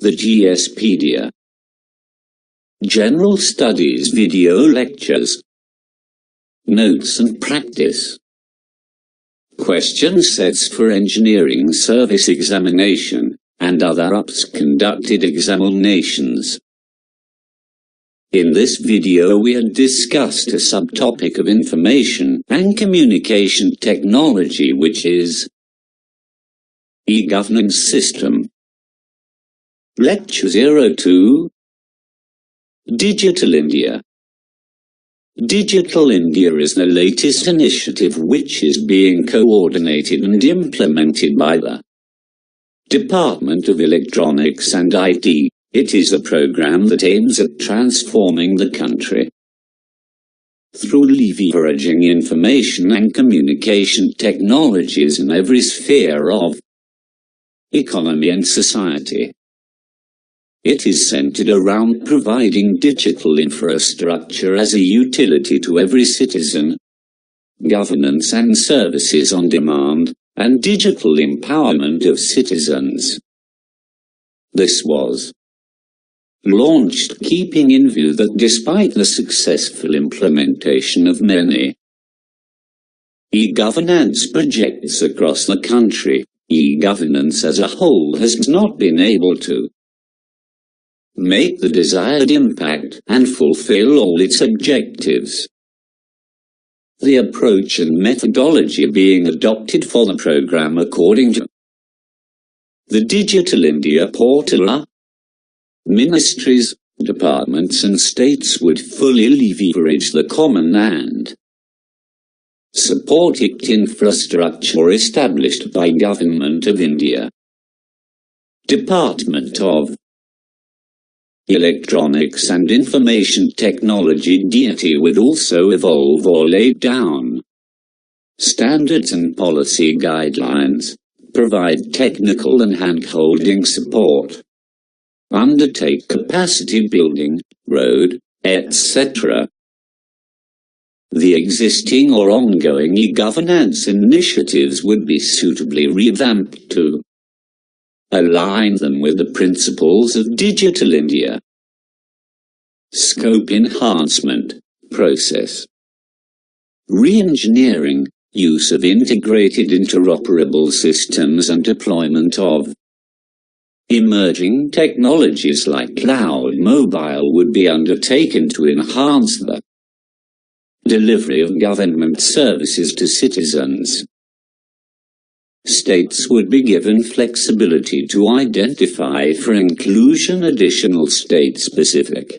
The GS Pedia. General Studies Video Lectures. Notes and Practice. Question sets for Engineering Service Examination, and other conducted examinations. In this video we had discussed a subtopic of Information and Communication Technology, which is E-Governance System. Lecture 02. Digital India. Digital India is the latest initiative which is being coordinated and implemented by the Department of Electronics and IT. It is a program that aims at transforming the country through leveraging information and communication technologies in every sphere of economy and society. It is centered around providing digital infrastructure as a utility to every citizen, governance and services on demand, and digital empowerment of citizens. This was launched keeping in view that despite the successful implementation of many e-governance projects across the country, e-governance as a whole has not been able to make the desired impact and fulfill all its objectives. The approach and methodology being adopted for the program according to the Digital India portal are ministries, departments and states would fully leverage the common and supported infrastructure established by Government of India. Department of Electronics and Information Technology (DIT) would also evolve or lay down standards and policy guidelines, provide technical and hand-holding support, undertake capacity building, road, etc. The existing or ongoing e-governance initiatives would be suitably revamped to align them with the principles of Digital India. Scope enhancement, process re-engineering, use of integrated interoperable systems and deployment of emerging technologies like cloud mobile would be undertaken to enhance the delivery of government services to citizens. States would be given flexibility to identify for inclusion additional state-specific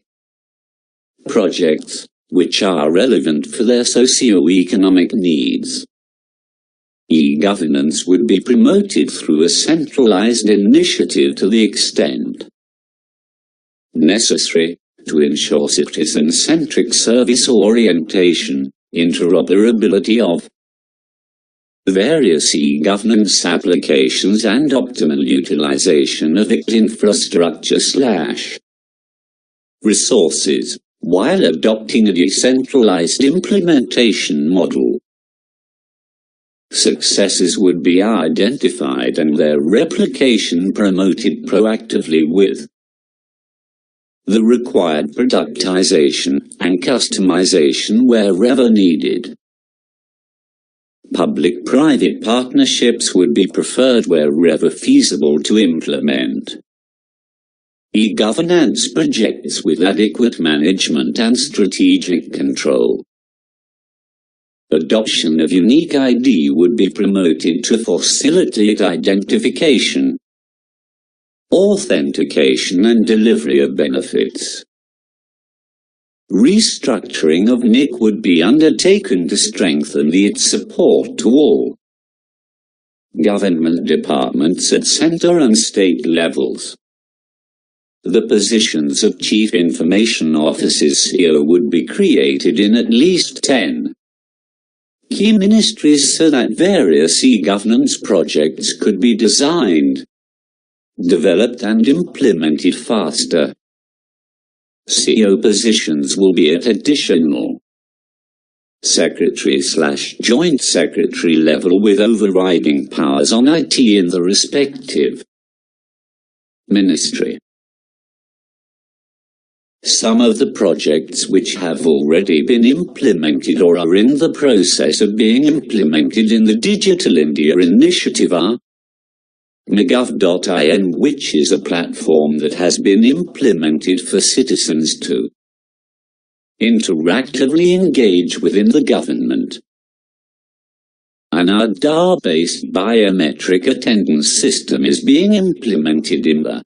projects, which are relevant for their socio-economic needs. E-governance would be promoted through a centralized initiative to the extent necessary to ensure citizen-centric service orientation, interoperability of various e-governance applications and optimal utilization of its infrastructure/resources, while adopting a decentralized implementation model. Successes would be identified and their replication promoted proactively with the required productization and customization wherever needed. Public-private partnerships would be preferred wherever feasible to implement e-governance projects with adequate management and strategic control. Adoption of unique ID would be promoted to facilitate identification, authentication and delivery of benefits. Restructuring of NIC would be undertaken to strengthen its support to all government departments at centre and state levels. The positions of Chief Information Officers (CEO) would be created in at least 10 key ministries so that various e-governance projects could be designed, developed and implemented faster. CEO positions will be at additional secretary/joint secretary level with overriding powers on IT in the respective ministry. Some of the projects which have already been implemented or are in the process of being implemented in the Digital India initiative are mygov.in, which is a platform that has been implemented for citizens to interactively engage within the government. An Aadhaar-based biometric attendance system is being implemented in the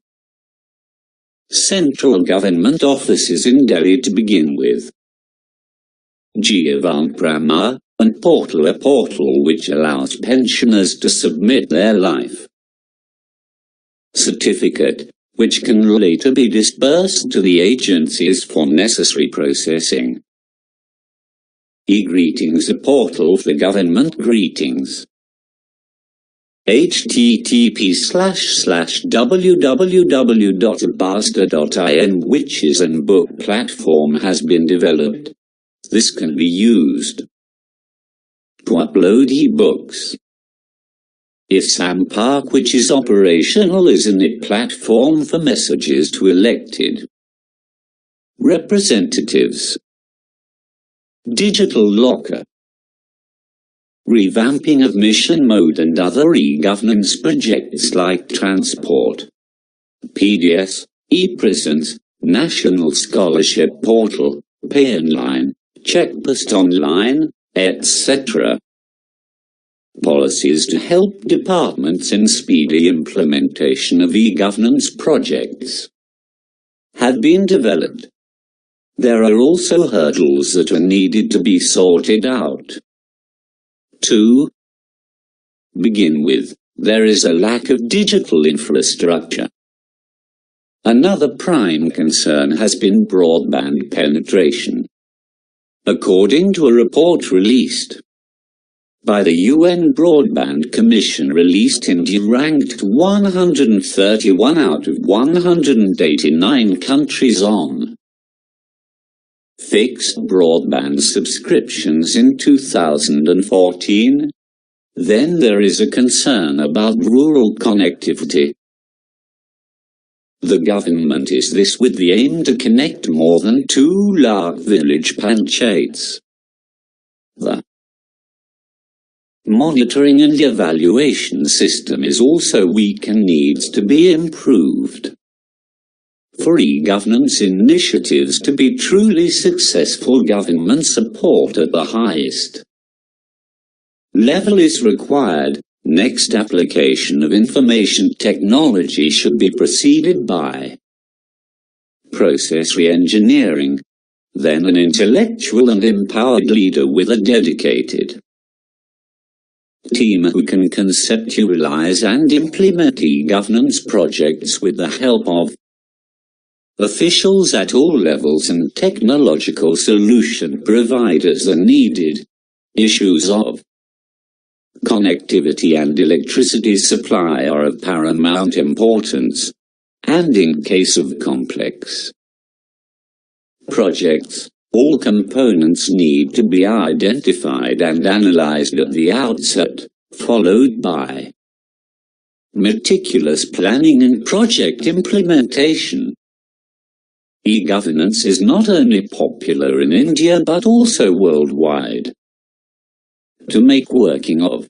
central government offices in Delhi to begin with. Jeevan Prama, and portal, a portal which allows pensioners to submit their life certificate, which can later be disbursed to the agencies for necessary processing. E-Greetings, a portal for government greetings. http://www.basta.in, which is an book platform, has been developed. This can be used to upload e-books. If Sampark, which is operational, is an platform for messages to elected representatives. Digital Locker. Revamping of mission mode and other e-governance projects like transport. Pedia, e-prisons, National Scholarship Portal, Pay Online, Checkpost Online, etc. Policies to help departments in speedy implementation of e-governance projects have been developed. There are also hurdles that are needed to be sorted out. To begin with, there is a lack of digital infrastructure. Another prime concern has been broadband penetration. According to a report released by the UN Broadband Commission released, India ranked 131 out of 189 countries on fixed broadband subscriptions in 2014. Then there is a concern about rural connectivity. The government is this with the aim to connect more than 2 lakh village panchayats. The monitoring and evaluation system is also weak and needs to be improved. For e-governance initiatives to be truly successful, government support at the highest level is required. Next, application of information technology should be preceded by process re-engineering, then an intellectual and empowered leader with a dedicated team who can conceptualize and implement e-governance projects with the help of officials at all levels and technological solution providers are needed. Issues of connectivity and electricity supply are of paramount importance, and in case of complex projects, all components need to be identified and analyzed at the outset, followed by meticulous planning and project implementation. E-governance is not only popular in India but also worldwide. To make working of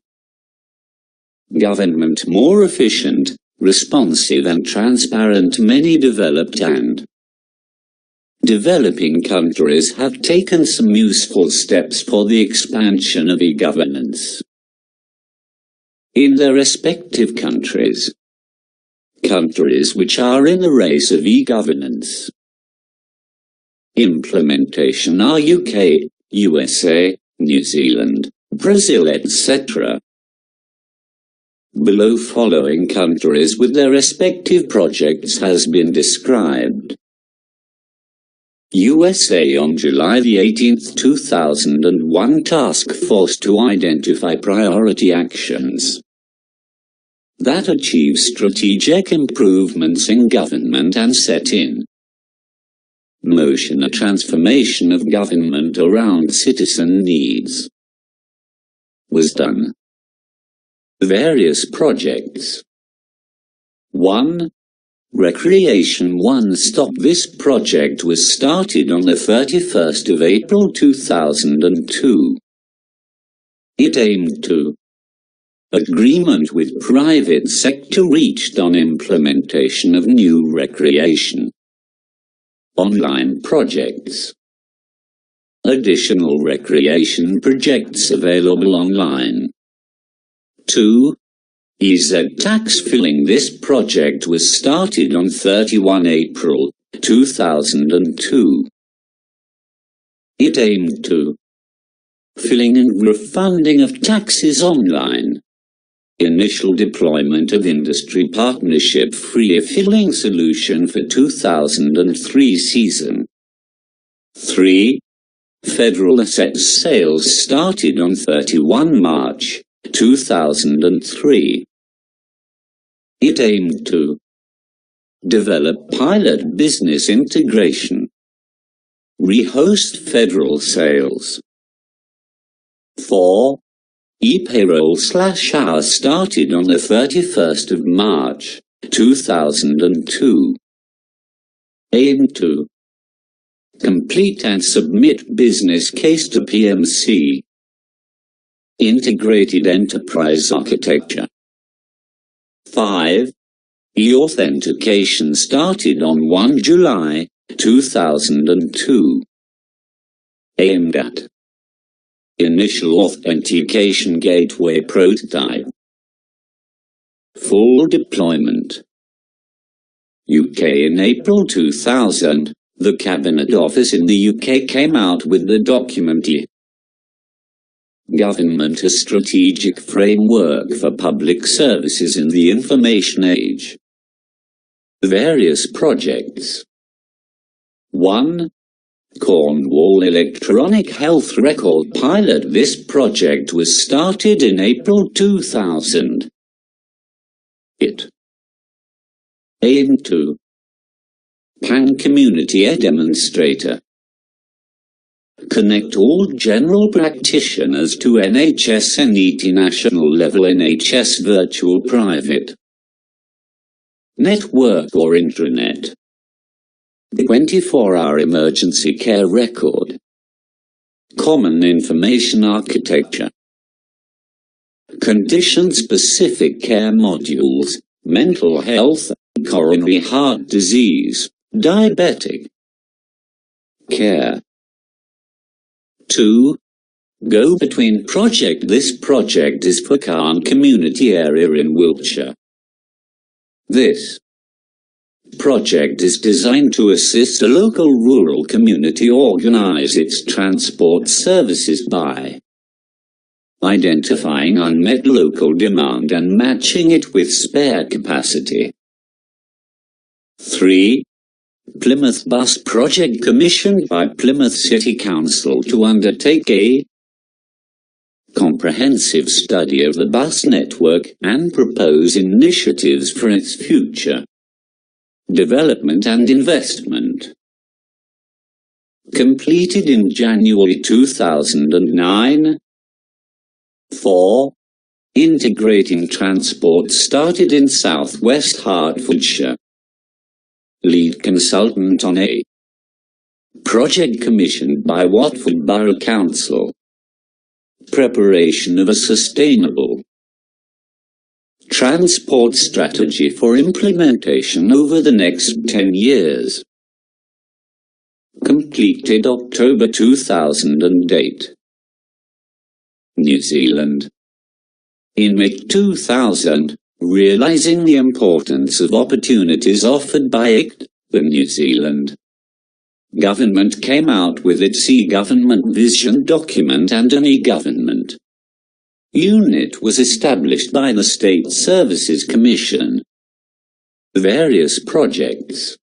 government more efficient, responsive and transparent, many developed and developing countries have taken some useful steps for the expansion of e-governance in their respective countries. Countries which are in the race of e-governance implementation are UK, USA, New Zealand, Brazil, etc. Below following countries with their respective projects has been described. USA on July 18, 2001, task force to identify priority actions that achieve strategic improvements in government and set in motion a transformation of government around citizen needs. Was done. Various projects. 1. Recreation One Stop. This project was started on the 31st of April 2002. It aimed to agreement with private sector reached on implementation of new recreation online projects. Additional recreation projects available online. 2. ESE tax filling. This project was started on 31 April 2002. It aimed to filling and refunding of taxes online. Initial deployment of industry partnership free filling solution for 2003 season. 3. Federal asset sales started on 31 March 2003. It aimed to develop pilot business integration, rehost federal sales. 4. E-payroll/hour started on the 31st of March 2002. Aimed to complete and submit business case to PMC. Integrated enterprise architecture. 5. E-authentication started on 1 July 2002. Aimed at initial authentication gateway prototype. Full deployment. UK. In April 2000, the Cabinet Office in the UK came out with the document ESE. Government, a strategic framework for public services in the information age. Various projects. 1. Cornwall Electronic Health Record Pilot. This project was started in April 2000. It aimed to Pan-Community Demonstrator. Connect all general practitioners to NHS NET national level NHS virtual private network or intranet. 24-hour emergency care record. Common information architecture. Condition-specific care modules, mental health, coronary heart disease, diabetic care. 2. Go-between project. This project is for Cairn community area in Wiltshire. This project is designed to assist a local rural community organize its transport services by identifying unmet local demand and matching it with spare capacity. 3. Plymouth Bus Project commissioned by Plymouth City Council to undertake a comprehensive study of the bus network and propose initiatives for its future development and investment. Completed in January 2009. 4. Integrating transport started in Southwest Hertfordshire. Lead consultant on a project commissioned by Watford Borough Council. Preparation of a sustainable transport strategy for implementation over the next 10 years. Completed October 2008. New Zealand. In mid-2000, realizing the importance of opportunities offered by ESE, the New Zealand government came out with its e-government vision document, and an e-government unit was established by the State Services Commission. Various projects.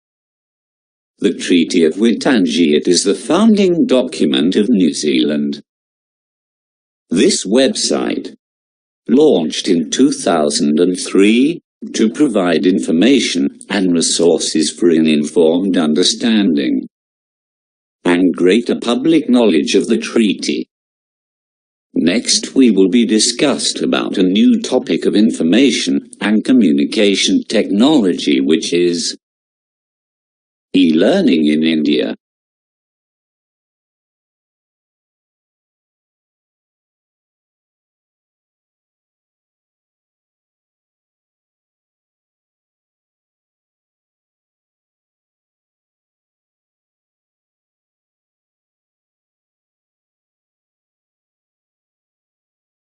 The Treaty of Waitangi. It is the founding document of New Zealand. This website, launched in 2003, to provide information and resources for an informed understanding and greater public knowledge of the treaty. Next we will be discussed about a new topic of information and communication technology, which is e-learning in India.